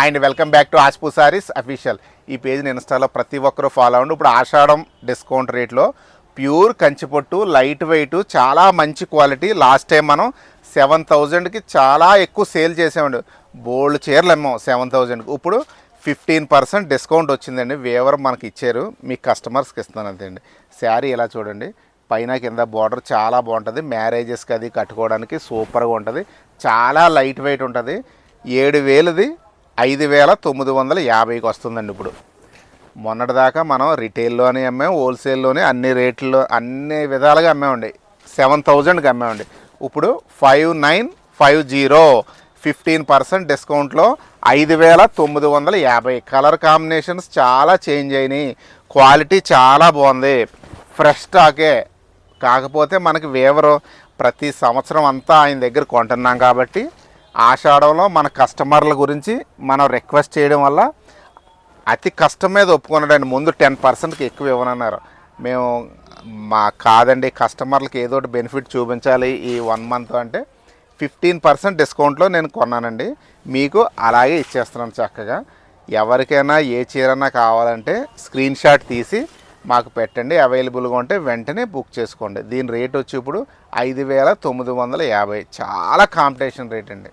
And welcome back to ఆస్పు sarees official. ఈ పేజ్ని ఇన్స్టాలో ప్రతి ఒక్కరూ ఫాలో అవ్వండి. ఇప్పుడు ఆషాఢం డిస్కౌంట్ రేట్లో ప్యూర్ కంచిపట్టు లైట్ వెయిట్ చాలా మంచి క్వాలిటీ. లాస్ట్ టైం మనం 7,000కి చాలా ఎక్కువ సేల్ చేసామండి. బోల్డ్ చీరలు అమ్మాం 7,000కి. ఇప్పుడు 15% డిస్కౌంట్ వచ్చిందండి. వేవర్ మనకి ఇచ్చారు, మీ కస్టమర్స్కి ఇస్తున్నాను అంతే అండి. శారీ ఇలా చూడండి, పైన కింద బార్డర్ చాలా బాగుంటుంది. మ్యారేజెస్కి అది కట్టుకోవడానికి సూపర్గా ఉంటుంది. చాలా లైట్ వెయిట్ ఉంటుంది. 7,000ది 5,950కి వస్తుందండి. ఇప్పుడు మొన్నటిదాకా మనం రిటైల్లోనే అమ్మాం, హోల్సేల్లోనే అన్ని రేట్లలో అన్ని విధాలుగా అమ్మామండి. 7,000కి అమ్మామండి. ఇప్పుడు 5,950 15% డిస్కౌంట్లో 5,950. కలర్ కాంబినేషన్స్ చాలా చేంజ్ అయినాయి. క్వాలిటీ చాలా బాగుంది. ఫ్రెష్ స్టాకే. కాకపోతే మనకి వేవరు ప్రతి సంవత్సరం అంతా ఆయన దగ్గర కొంటున్నాం కాబట్టి ఆషాఢంలో మన కస్టమర్ల గురించి మనం రిక్వెస్ట్ చేయడం వల్ల అతి కష్టం మీద ఒప్పుకున్నాడండి. ముందు 10%కి ఎక్కువ ఇవ్వనన్నారు. మేము కాదండి, కస్టమర్లకి ఏదో ఒకటి బెనిఫిట్ చూపించాలి ఈ 1 మంత్ అంటే 15% డిస్కౌంట్లో నేను కొన్నానండి. మీకు అలాగే ఇచ్చేస్తున్నాను చక్కగా. ఎవరికైనా ఏ చీరన్నా కావాలంటే స్క్రీన్ షాట్ తీసి మాకు పెట్టండి. అవైలబుల్గా ఉంటే వెంటనే బుక్ చేసుకోండి. దీని రేట్ వచ్చి ఇప్పుడు 5,950. చాలా కాంపిటీషన్ రేట్ అండి.